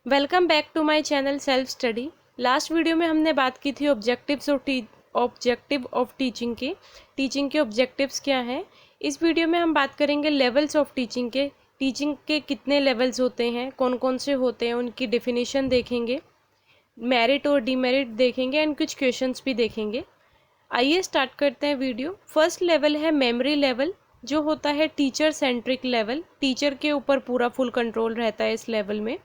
Welcome back to my channel self study. Last video में हमने बात की थी ऑब्जेक्टिव ऑफ टीचिंग के ऑब्जेक्टिव्स क्या हैं। इस वीडियो में हम बात करेंगे लेवल्स ऑफ टीचिंग के कितने लेवल्स होते हैं, कौन कौन से होते हैं, उनकी डेफिनेशन देखेंगे, मेरिट और डीमेरिट देखेंगे एंड कुछ क्वेश्चंस भी देखेंगे। आइए स्टार्ट करते हैं वीडियो। फर्स्ट लेवल है मेमोरी लेवल, जो होता है टीचर सेंट्रिक लेवल। टीचर के ऊपर पूरा फुल कंट्रोल रहता है इस लेवल में।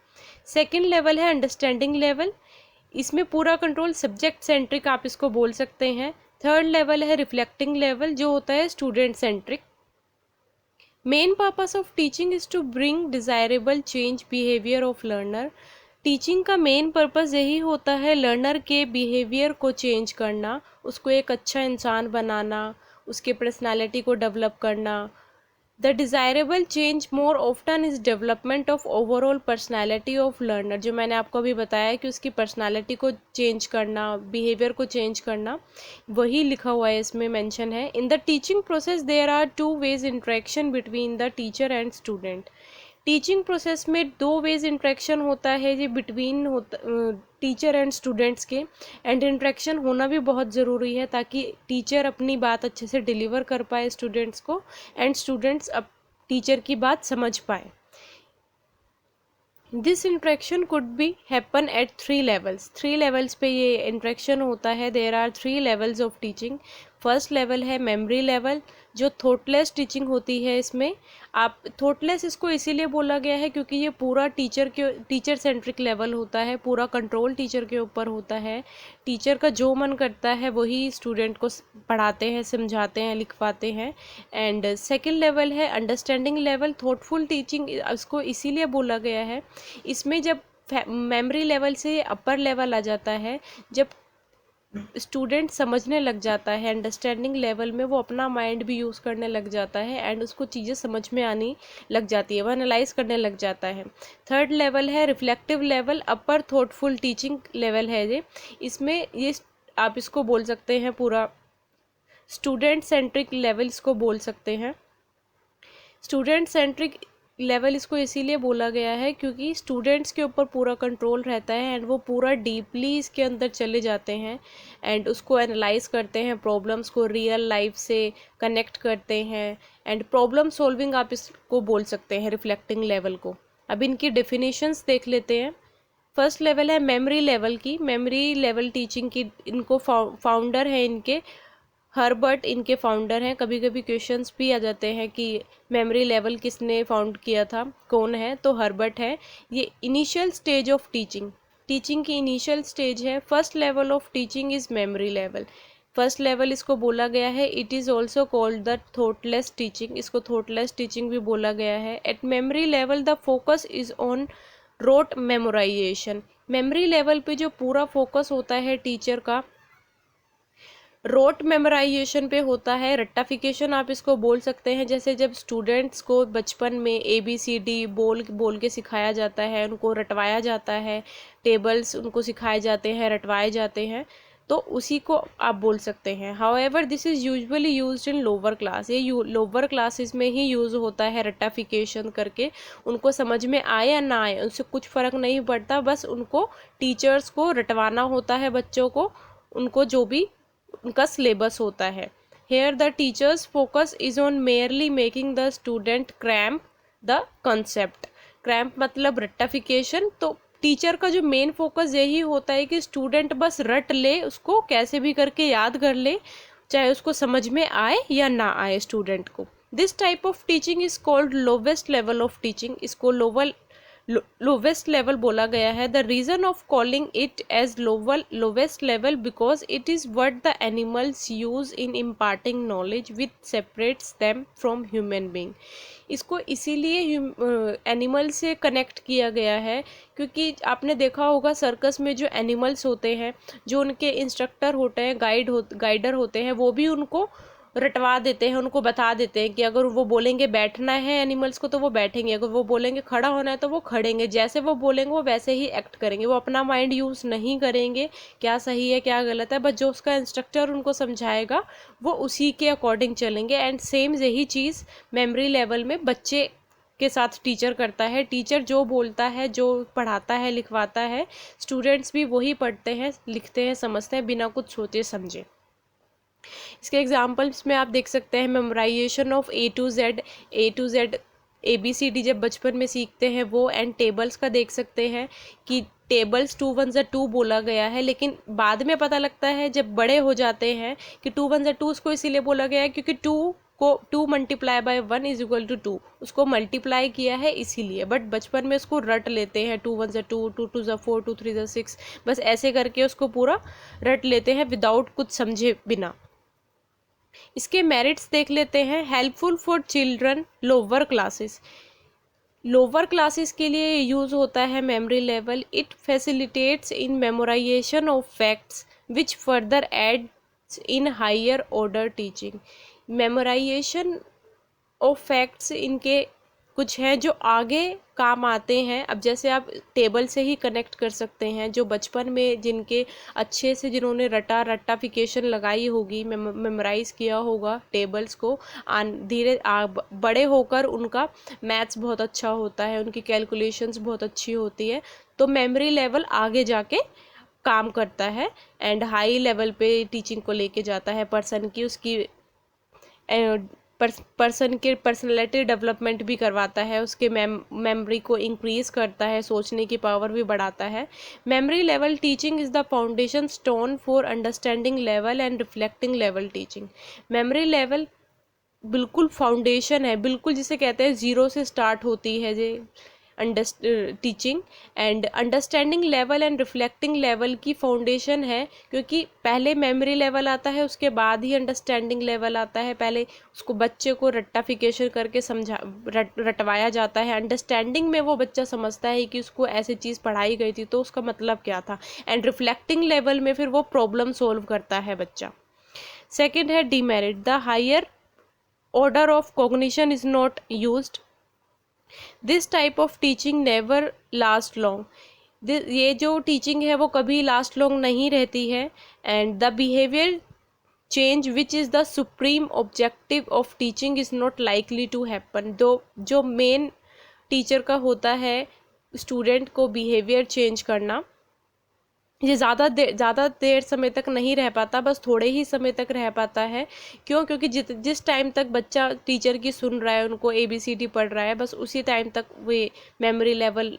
सेकंड लेवल है अंडरस्टैंडिंग लेवल, इसमें पूरा कंट्रोल सब्जेक्ट सेंट्रिक आप इसको बोल सकते हैं। थर्ड लेवल है रिफ्लेक्टिंग लेवल, जो होता है student centric. Main purpose of teaching is to bring desirable change behaviour of learner. Teaching का मेन पर्पस यही होता है लर्नर के बिहेवियर को चेंज करना, उसको एक अच्छा इंसान बनाना, उसके पर्सनालिटी को डेवलप करना। The desirable change more often is development of overall personality of learner, जो मैंने आपको अभी बताया कि उसकी पर्सनैलिटी को चेंज करना, बिहेवियर को चेंज करना, वही लिखा हुआ है इसमें मेंशन है। In the teaching process there are two ways interaction between the teacher and student. Teaching process में दो वेज इंटरेक्शन होता है, ये बिटवीन होता टीचर एंड स्टूडेंट्स के, एंड इंटरेक्शन होना भी बहुत ज़रूरी है ताकि टीचर अपनी बात अच्छे से डिलीवर कर पाए स्टूडेंट्स को एंड स्टूडेंट्स अब टीचर की बात समझ पाए। This interaction could be happen at three levels पे ये इंट्रैक्शन होता है। There are three levels of teaching. First level है मेमोरी लेवल, जो थॉटलेस टीचिंग होती है। इसमें आप थॉटलेस इसको इसीलिए बोला गया है क्योंकि ये पूरा टीचर सेंट्रिक लेवल होता है, पूरा कंट्रोल टीचर के ऊपर होता है। टीचर का जो मन करता है वही स्टूडेंट को पढ़ाते हैं, समझाते हैं, लिखवाते हैं। एंड सेकेंड लेवल है अंडरस्टैंडिंग लेवल, थॉटफुल टीचिंग इसको इसीलिए बोला गया है। इसमें जब मेमोरी लेवल से अपर लेवल आ जाता है, जब स्टूडेंट समझने लग जाता है, अंडरस्टैंडिंग लेवल में वो अपना माइंड भी यूज़ करने लग जाता है एंड उसको चीज़ें समझ में आनी लग जाती है, वो एनालाइज करने लग जाता है। थर्ड लेवल है रिफ्लेक्टिव लेवल, अपर थॉटफुल टीचिंग लेवल है ये। इसमें ये आप इसको बोल सकते हैं पूरा स्टूडेंट सेंट्रिक लेवल इसको बोल सकते हैं। स्टूडेंट सेंट्रिक लेवल इसको इसीलिए बोला गया है क्योंकि स्टूडेंट्स के ऊपर पूरा कंट्रोल रहता है एंड वो पूरा डीपली इसके अंदर चले जाते हैं एंड उसको एनालाइज करते हैं, प्रॉब्लम्स को रियल लाइफ से कनेक्ट करते हैं एंड प्रॉब्लम सॉल्विंग आप इसको बोल सकते हैं रिफ्लेक्टिंग लेवल को। अब इनकी डेफिनेशंस देख लेते हैं। फर्स्ट लेवल है मेमोरी लेवल की। मेमोरी लेवल टीचिंग की इनको फाउंडर है इनके हर्बर्ट, इनके फाउंडर हैं। कभी कभी क्वेश्चंस भी आ जाते हैं कि मेमोरी लेवल किसने फाउंड किया था, कौन है, तो हर्बर्ट है। ये इनिशियल स्टेज ऑफ टीचिंग की इनिशियल स्टेज है। First level of teaching is memory level. First level इसको बोला गया है। It is also called the thoughtless teaching, इसको थॉटलेस टीचिंग भी बोला गया है। At memory level the focus is on rote memorization. Memory level पे जो पूरा फोकस होता है टीचर का रोट मेमोराइजेशन पे होता है, रट्टाफिकेशन आप इसको बोल सकते हैं। जैसे जब स्टूडेंट्स को बचपन में ABCD बोल बोल के सिखाया जाता है, उनको रटवाया जाता है, टेबल्स उनको सिखाए जाते हैं, रटवाए जाते हैं, तो उसी को आप बोल सकते हैं। However this is usually used in lower class, ये लोअर क्लासेस में ही यूज़ होता है रट्टाफिकेशन करके। उनको समझ में आए या ना आए उससे कुछ फ़र्क नहीं पड़ता, बस उनको टीचर्स को रटवाना होता है बच्चों को, उनको जो भी उनका सिलेबस होता है। Here the teachers focus is on merely making the student cramp the concept. Cramp मतलब रट्टाफिकेशन। तो टीचर का जो मेन फोकस यही होता है कि स्टूडेंट बस रट ले, उसको कैसे भी करके याद कर ले, चाहे उसको समझ में आए या ना आए स्टूडेंट को। This type of teaching is called lowest level of teaching, इसको लोवेस्ट लेवल बोला गया है। The reason of calling it as lowest level because it is what the animals use in imparting knowledge which separates them from human being. इसको इसीलिए animal से connect किया गया है क्योंकि आपने देखा होगा सर्कस में जो एनिमल्स होते हैं, जो उनके इंस्ट्रक्टर होते हैं, गाइडर होते हैं, वो भी उनको रटवा देते हैं, उनको बता देते हैं कि अगर वो बोलेंगे बैठना है एनिमल्स को तो वो बैठेंगे, अगर वो बोलेंगे खड़ा होना है तो वो खड़ेंगे, जैसे वो बोलेंगे वो वैसे ही एक्ट करेंगे। वो अपना माइंड यूज़ नहीं करेंगे क्या सही है क्या गलत है, बस जो उसका इंस्ट्रक्टर उनको समझाएगा वो उसी के अकॉर्डिंग चलेंगे। एंड सेम यही चीज़ मेमोरी लेवल में बच्चे के साथ टीचर करता है। टीचर जो बोलता है, जो पढ़ाता है, लिखवाता है, स्टूडेंट्स भी वही पढ़ते हैं, लिखते हैं, समझते हैं बिना कुछ सोचे समझे। इसके एग्जाम्पल्स में आप देख सकते हैं memorization of A to Z ABCD जब बचपन में सीखते हैं वो, एंड टेबल्स का देख सकते हैं कि टेबल्स 2 1 2 बोला गया है, लेकिन बाद में पता लगता है जब बड़े हो जाते हैं कि 2 1 2 उसको इसीलिए बोला गया है क्योंकि 2 multiply by 1 is equal to 2, उसको मल्टीप्लाई किया है इसीलिए। बट बचपन में उसको रट लेते हैं, 2 1 2, 2 2 4, 2 3 6, बस ऐसे करके उसको पूरा रट लेते हैं विदाउट कुछ समझे बिना। इसके मेरिट्स देख लेते हैं। Helpful for children lower classes, lower classes के लिए यूज़ होता है memory level. It facilitates in memorization of facts which further aids in higher order teaching. Memorization of facts इनके कुछ हैं जो आगे काम आते हैं। अब जैसे आप टेबल से ही कनेक्ट कर सकते हैं, जो बचपन में जिनके अच्छे से जिन्होंने रट्टाफिकेशन लगाई होगी, मेमोराइज़ किया होगा टेबल्स को, धीरे बड़े होकर उनका मैथ्स बहुत अच्छा होता है, उनकी कैलकुलेशंस बहुत अच्छी होती है, तो मेमोरी लेवल आगे जाके काम करता है एंड हाई लेवल पे टीचिंग को लेके जाता है। पर्सन की उसकी पर्सन के पर्सनैलिटी डेवलपमेंट भी करवाता है, उसके मेमोरी को इंक्रीज़ करता है, सोचने की पावर भी बढ़ाता है। Memory level teaching is the foundation stone for understanding level and reflecting level teaching. Memory level बिल्कुल फाउंडेशन है, बिल्कुल जिसे कहते हैं ज़ीरो से स्टार्ट होती है ये teaching, and understanding level and reflecting level की फाउंडेशन है, क्योंकि पहले मेमोरी लेवल आता है उसके बाद ही अंडरस्टैंडिंग लेवल आता है। पहले उसको बच्चे को रट्टाफिकेशन करके रटवाया जाता है, अंडरस्टैंडिंग में वो बच्चा समझता है कि उसको ऐसी चीज़ पढ़ाई गई थी तो उसका मतलब क्या था, एंड रिफ्लेक्टिंग लेवल में फिर वो प्रॉब्लम सोल्व करता है बच्चा। सेकेंड है demerit, the higher order of cognition is not used. This type of teaching never last long. ये जो टीचिंग है वो कभी लास्ट लॉन्ग नहीं रहती है। And the behaviour change which is the supreme objective of teaching is not likely to happen. जो main teacher का होता है स्टूडेंट को बिहेवियर चेंज करना, ये ज़्यादा देर समय तक नहीं रह पाता, बस थोड़े ही समय तक रह पाता है। क्यों? क्योंकि जिस टाइम तक बच्चा टीचर की सुन रहा है, उनको ABCD पढ़ रहा है, बस उसी टाइम तक वे मेमोरी लेवल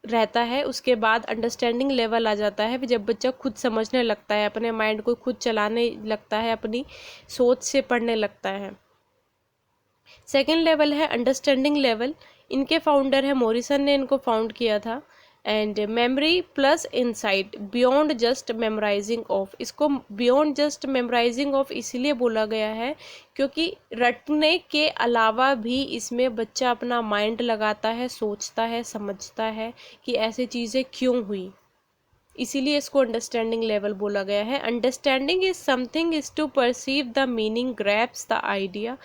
रहता है। उसके बाद अंडरस्टैंडिंग लेवल आ जाता है जब बच्चा खुद समझने लगता है, अपने माइंड को खुद चलाने लगता है, अपनी सोच से पढ़ने लगता है। सेकेंड लेवल है अंडरस्टैंडिंग लेवल। इनके फाउंडर है मॉरिसन ने इनको फाउंड किया था। And memory plus insight beyond just memorizing of, इसको बियॉन्ड जस्ट मेमोराइजिंग ऑफ इसलिए बोला गया है क्योंकि रटने के अलावा भी इसमें बच्चा अपना माइंड लगाता है, सोचता है, समझता है कि ऐसी चीज़ें क्यों हुई, इसीलिए इसको अंडरस्टैंडिंग लेवल बोला गया है। Understanding is something is to perceive the meaning, grasps the idea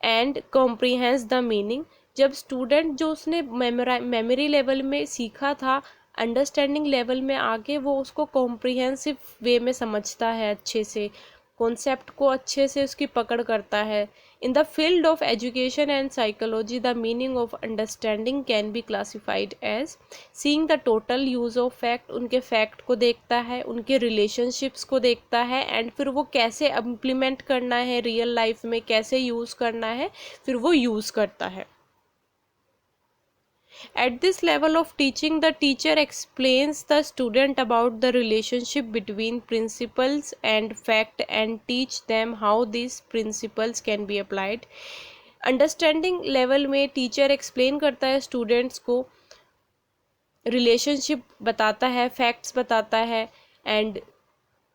and comprehends the meaning. जब स्टूडेंट जो उसने मेमोरी लेवल में सीखा था, अंडरस्टैंडिंग लेवल में आके वो उसको कॉम्प्रीहेंसिव वे में समझता है, अच्छे से कॉन्सेप्ट को अच्छे से उसकी पकड़ करता है। In the field of education and psychology the meaning of understanding can be classified as seeing the total use of fact. उनके फैक्ट को देखता है, उनके रिलेशनशिप्स को देखता है, एंड फिर वो कैसे इम्प्लीमेंट करना है रियल लाइफ में, कैसे यूज़ करना है, फिर वो यूज़ करता है। At this level of teaching, the teacher explains the student about the relationship between principles and fact and teach them how these principles can be applied. Understanding level में teacher explain करता है students को, relationship बताता है, facts बताता है, and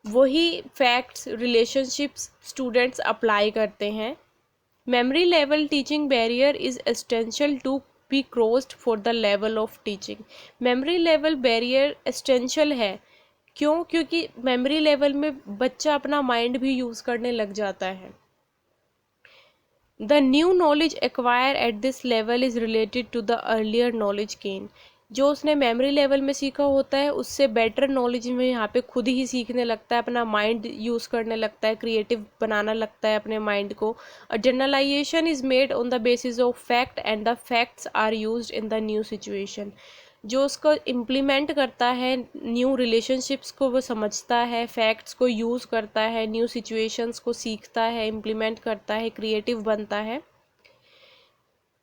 वही facts, relationships students apply करते हैं। Memory level teaching barrier is essential to be crossed for the level of teaching. Memory level barrier essential है। क्यों? क्योंकि मेमोरी लेवल में बच्चा अपना माइंड भी यूज़ करने लग जाता है। The new knowledge acquired at this level is related to the earlier knowledge gained. जो उसने मेमोरी लेवल में सीखा होता है उससे बेटर नॉलेज में यहाँ पे खुद ही सीखने लगता है, अपना माइंड यूज़ करने लगता है, क्रिएटिव बनाना लगता है अपने माइंड को। A generalisation is made on the basis of fact and the facts are used in the new situation. जो उसको इम्प्लीमेंट करता है, न्यू रिलेशनशिप्स को वो समझता है, फैक्ट्स को यूज़ करता है, न्यू सिचुएशंस को सीखता है, इम्प्लीमेंट करता है, क्रिएटिव बनता है।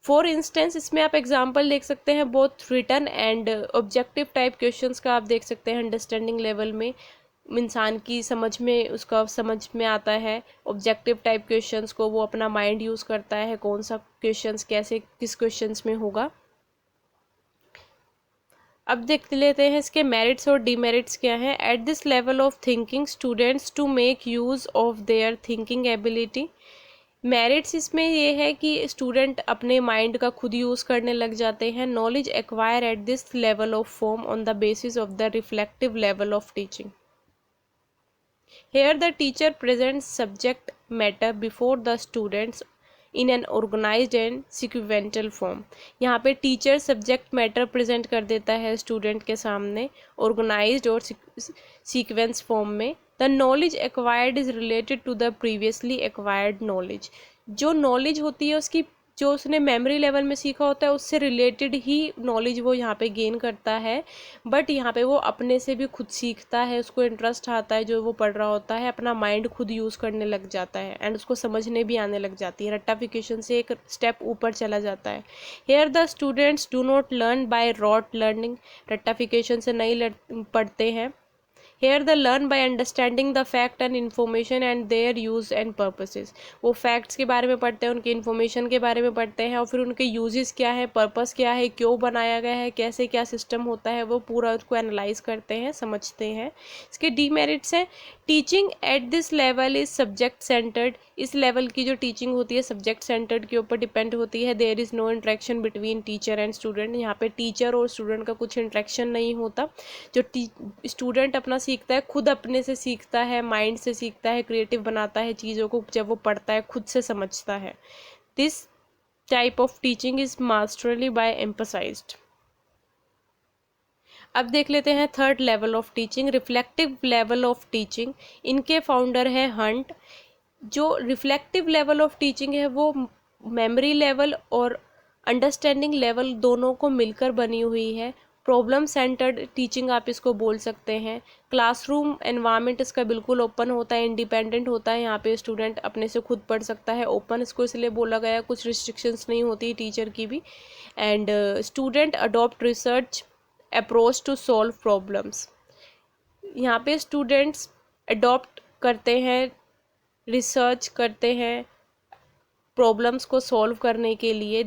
फॉर इंस्टेंस इसमें आप एग्जांपल देख सकते हैं, both written and objective type questions का आप देख सकते हैं अंडरस्टैंडिंग लेवल में, इंसान की समझ में, उसका समझ में आता है। ऑब्जेक्टिव टाइप क्वेश्चंस को वो अपना माइंड यूज़ करता है, कौन सा क्वेश्चंस कैसे किस क्वेश्चंस में होगा। अब देख लेते हैं इसके मेरिट्स और डीमेरिट्स क्या हैं। At this level of thinking students to make use of their thinking ability. Merits इसमें ये है कि स्टूडेंट अपने माइंड का खुद यूज़ करने लग जाते हैं। Knowledge acquire eight this level of form on the basis of the reflective level of teaching. Here the teacher presents subject matter before the students in an organized and sequential form। यहाँ पे teacher subject matter present कर देता है student के सामने organised और sequence form में। The knowledge acquired is related to the previously acquired knowledge. जो नॉलेज होती है उसकी, जो उसने मेमोरी लेवल में सीखा होता है उससे रिलेटेड ही नॉलेज वो यहाँ पे गेन करता है। बट यहाँ पे वो अपने से भी खुद सीखता है, उसको इंटरेस्ट आता है जो वो पढ़ रहा होता है, अपना माइंड खुद यूज़ करने लग जाता है एंड उसको समझने भी आने लग जाती है, रट्टाफिकेशन से एक स्टेप ऊपर चला जाता है। Here the students do not learn by rote learning. रट्टाफिकेशन से नहीं पढ़ते हैं। Here the learn by understanding the fact and information and their use and purposes। वो facts के बारे में पढ़ते हैं, उनके information के बारे में पढ़ते हैं और फिर उनके uses क्या है, purpose क्या है, क्यों बनाया गया है, कैसे क्या system होता है, वो पूरा उसको analyze करते हैं, समझते हैं। इसके demerits हैं, teaching at this level is subject centered। इस level की जो teaching होती है subject centered के ऊपर depend होती है। There is no interaction between teacher and student। यहाँ पे teacher और student का कुछ interaction नहीं होता। जो स्टूडेंट अपना सीखता है खुद अपने से सीखता है, माइंड से सीखता है, क्रिएटिव बनाता है चीज़ों को जब वो पढ़ता है, खुद से समझता है। This type of teaching is masterly by emphasised. अब देख लेते हैं third level of teaching, reflective level of teaching. इनके फाउंडर है हंट। जो रिफ्लेक्टिव लेवल ऑफ टीचिंग है वो मेमोरी लेवल और अंडरस्टैंडिंग लेवल दोनों को मिलकर बनी हुई है। प्रॉब्लम सेंटर्ड टीचिंग आप इसको बोल सकते हैं। क्लासरूम एनवायरनमेंट इसका बिल्कुल ओपन होता है, इंडिपेंडेंट होता है। यहाँ पे स्टूडेंट अपने से खुद पढ़ सकता है। ओपन इसको इसलिए बोला गया, कुछ रिस्ट्रिक्शंस नहीं होती टीचर की भी। And student adopt research approach to solve problems. यहाँ पे स्टूडेंट्स अडॉप्ट करते हैं, रिसर्च करते हैं प्रॉब्लम्स को सॉल्व करने के लिए।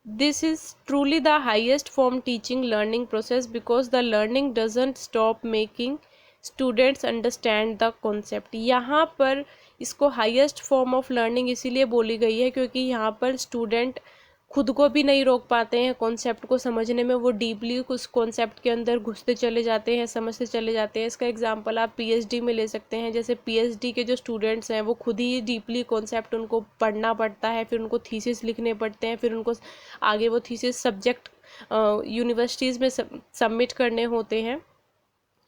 This is truly the highest form teaching learning process because the learning doesn't stop making students understand the concept। यहाँ पर इसको highest form of learning इसीलिए बोली गई है क्योंकि यहाँ पर स्टूडेंट खुद को भी नहीं रोक पाते हैं कॉन्सेप्ट को समझने में। वो डीपली उस कॉन्सेप्ट के अंदर घुसते चले जाते हैं, समझते चले जाते हैं। इसका एग्जांपल आप पीएचडी में ले सकते हैं। जैसे पीएचडी के जो स्टूडेंट्स हैं वो खुद ही डीपली कॉन्सेप्ट उनको पढ़ना पड़ता है, फिर उनको थीसिस लिखने पड़ते हैं, फिर उनको आगे वो थीसिस सब्जेक्ट यूनिवर्सिटीज़ में सबमिट करने होते हैं।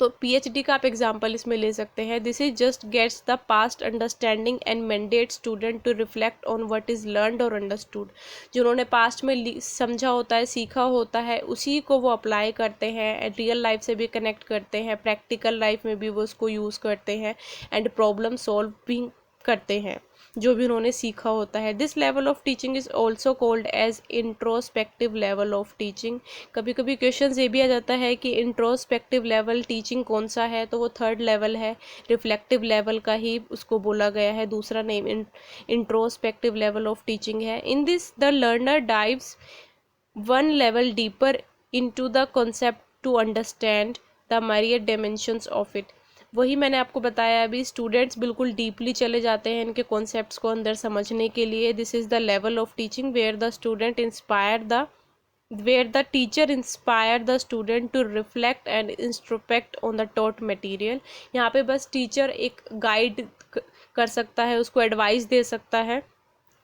तो पीएचडी का आप एग्जाम्पल इसमें ले सकते हैं। This is just gets the past understanding and mandate student to reflect on what is learned और अंडरस्टूड। जो उन्होंने पास्ट में समझा होता है, सीखा होता है, उसी को वो अप्लाई करते हैं, रियल लाइफ से भी कनेक्ट करते हैं, प्रैक्टिकल लाइफ में भी वो उसको यूज़ करते हैं एंड प्रॉब्लम सॉल्व भी करते हैं जो भी उन्होंने सीखा होता है। This level of teaching is also called as introspective level of teaching. कभी कभी क्वेश्चन ये भी आ जाता है कि इंट्रोस्पेक्टिव लेवल टीचिंग कौन सा है, तो वो थर्ड लेवल है, रिफ्लेक्टिव लेवल का ही उसको बोला गया है, दूसरा name introspective level of teaching है। In this the learner dives one level deeper into the concept to understand the myriad dimensions of it. वही मैंने आपको बताया अभी, स्टूडेंट्स बिल्कुल डीपली चले जाते हैं इनके कॉन्सेप्ट्स को अंदर समझने के लिए। This is the level of teaching where the student where the teacher inspire the student to reflect and introspect on the taught material। यहाँ पे बस टीचर एक गाइड कर सकता है, उसको एडवाइस दे सकता है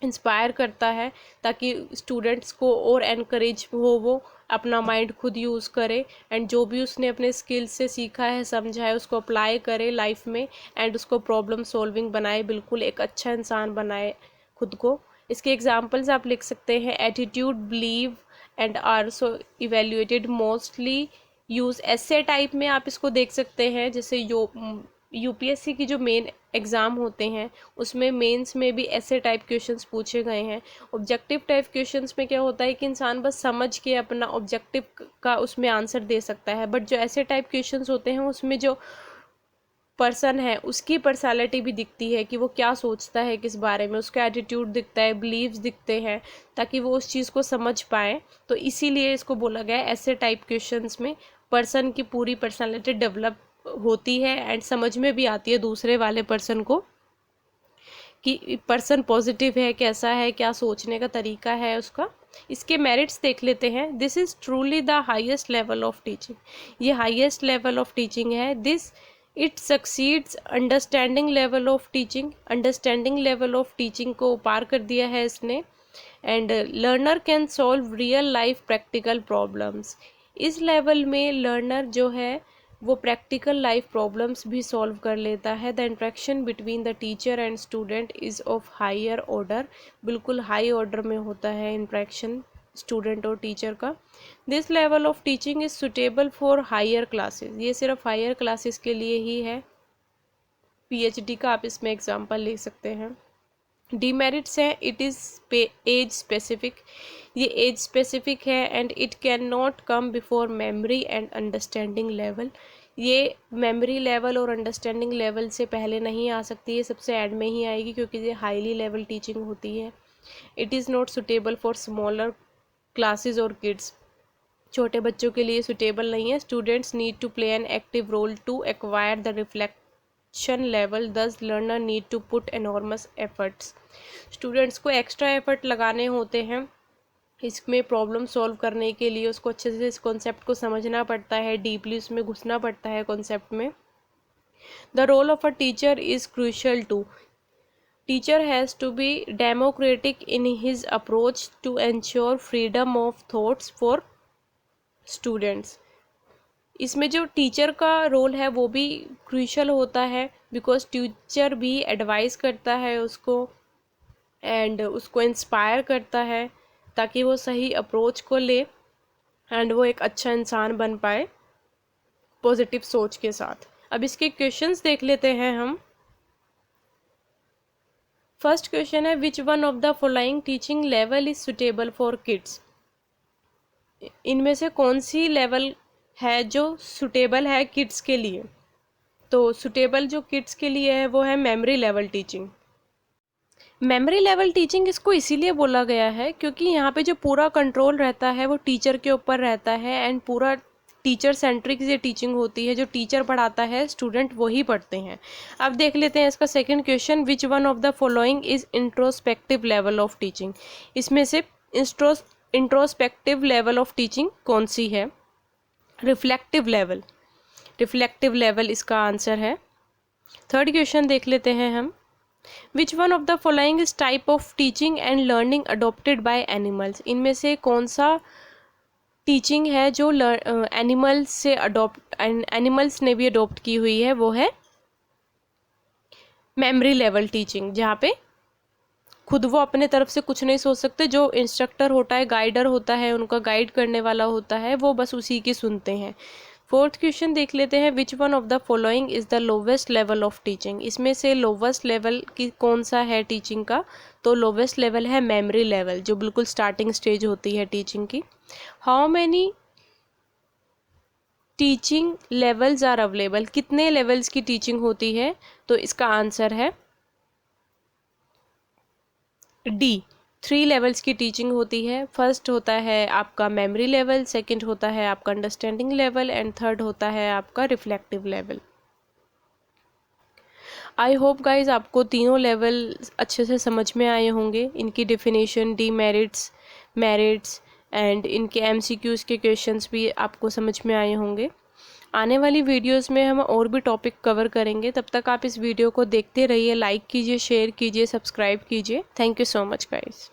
इंस्पायर करता है, ताकि स्टूडेंट्स को और एनकरेज हो, वो अपना माइंड खुद यूज़ करे एंड जो भी उसने अपने स्किल्स से सीखा है, समझा है, उसको अप्लाई करे लाइफ में एंड उसको प्रॉब्लम सॉल्विंग बनाए, बिल्कुल एक अच्छा इंसान बनाए खुद को। इसके एग्जांपल्स आप लिख सकते हैं, attitude, believe and are so evaluated mostly use. ऐसे टाइप में आप इसको देख सकते हैं, जैसे यूपीएससी की जो मेन एग्ज़ाम होते हैं उसमें मेंस में भी ऐसे टाइप क्वेश्चंस पूछे गए हैं। ऑब्जेक्टिव टाइप क्वेश्चंस में क्या होता है कि इंसान बस समझ के अपना ऑब्जेक्टिव का उसमें आंसर दे सकता है, बट जो ऐसे टाइप क्वेश्चंस होते हैं उसमें जो पर्सन है उसकी पर्सनालिटी भी दिखती है कि वो क्या सोचता है किस बारे में, उसका एटीट्यूड दिखता है, बिलीव्स दिखते हैं, ताकि वो उस चीज़ को समझ पाए। तो इसीलिए इसको बोला गया है ऐसे टाइप क्वेश्चंस में पर्सन की पूरी पर्सनालिटी डेवलप होती है एंड समझ में भी आती है दूसरे वाले पर्सन को कि पर्सन पॉजिटिव है, कैसा है, क्या सोचने का तरीका है उसका। इसके मेरिट्स देख लेते हैं। This is truly the highest level of teaching, ये हाईएस्ट लेवल ऑफ टीचिंग है। This it succeeds understanding level of teaching, understanding level of teaching को पार कर दिया है इसने। And learner can solve real life practical problems, इस level में लर्नर जो है वो प्रैक्टिकल लाइफ प्रॉब्लम्स भी सॉल्व कर लेता है। The interaction between the teacher and student is of higher order, बिल्कुल हाई ऑर्डर में होता है इंट्रैक्शन स्टूडेंट और टीचर का। This level of teaching is suitable for higher classes, ये सिर्फ हायर क्लासेस के लिए ही है। पीएचडी का आप इसमें एग्जाम्पल ले सकते हैं। डीमेरिट्स हैं, इट इज़ एज स्पेसिफिक, ये एज स्पेसिफिक है and it can not come before memory and understanding level, ये मेमोरी लेवल और अंडरस्टैंडिंग लेवल से पहले नहीं आ सकती है, सबसे एंड में ही आएगी क्योंकि ये हाईली लेवल टीचिंग होती है। It is not suitable for smaller classes और किड्स, छोटे बच्चों के लिए सुटेबल नहीं है। Students need to play an active role to acquire the reflection level, thus learner need to put enormous efforts, students को एक्स्ट्रा एफर्ट लगाने होते हैं इसमें प्रॉब्लम सॉल्व करने के लिए, उसको अच्छे से इस कॉन्सेप्ट को समझना पड़ता है, डीपली उसमें घुसना पड़ता है कॉन्सेप्ट में। The role of a teacher is crucial too, teacher has to be democratic in his approach to ensure freedom of thoughts for students, इसमें जो टीचर का रोल है वो भी क्रूशियल होता है, बिकॉज टीचर भी एडवाइस करता है उसको एंड उसको इंस्पायर करता है ताकि वो सही अप्रोच को ले एंड वो एक अच्छा इंसान बन पाए पॉजिटिव सोच के साथ। अब इसके क्वेश्चंस देख लेते हैं हम। फर्स्ट क्वेश्चन है, which one of the following teaching level is suitable for kids, इनमें से कौन सी लेवल है जो सुटेबल है किड्स के लिए। तो सुटेबल जो किड्स के लिए है वो है memory level teaching. Memory level teaching इसको इसीलिए बोला गया है क्योंकि यहाँ पे जो पूरा कंट्रोल रहता है वो टीचर के ऊपर रहता है एंड पूरा टीचर सेंट्रिक ये टीचिंग होती है, जो टीचर पढ़ाता है स्टूडेंट वही पढ़ते हैं। अब देख लेते हैं इसका second question, which one of the following is introspective level of teaching, इसमें से इंट्रोस्पेक्टिव लेवल ऑफ टीचिंग कौन सी है। रिफ्लेक्टिव लेवल, रिफ्लेक्टिव लेवल इसका आंसर है। थर्ड क्वेश्चन देख लेते हैं हम, which one of the following is type of teaching and learning adopted by animals, इनमें से कौन सा टीचिंग है जो एनिमल्स से एनिमल्स ने भी अडोप्ट की हुई है, वो है मेमोरी लेवल टीचिंग, जहाँ पे खुद वो अपने तरफ से कुछ नहीं सोच सकते, जो इंस्ट्रक्टर होता है, गाइडर होता है, उनका गाइड करने वाला होता है, वो बस उसी की सुनते हैं। फोर्थ क्वेश्चन देख लेते हैं, which one of the following is the lowest level of teaching, इसमें से लोवेस्ट लेवल की कौन सा है टीचिंग का। तो लोवेस्ट लेवल है मेमोरी लेवल, जो बिल्कुल स्टार्टिंग स्टेज होती है टीचिंग की। How many teaching levels are available, कितने लेवल्स की टीचिंग होती है। तो इसका आंसर है डी, 3 लेवल्स की टीचिंग होती है। फर्स्ट होता है आपका मेमोरी लेवल, सेकंड होता है आपका अंडरस्टैंडिंग लेवल एंड थर्ड होता है आपका reflective level. I hope guys आपको तीनों लेवल अच्छे से समझ में आए होंगे, इनकी डेफिनेशन, डीमेरिट्स, मेरिट्स एंड इनके एमसीक्यूज़ के क्वेश्चंस भी आपको समझ में आए होंगे। आने वाली वीडियोस में हम और भी टॉपिक कवर करेंगे। तब तक आप इस वीडियो को देखते रहिए, लाइक कीजिए, शेयर कीजिए, सब्सक्राइब कीजिए। Thank you so much guys.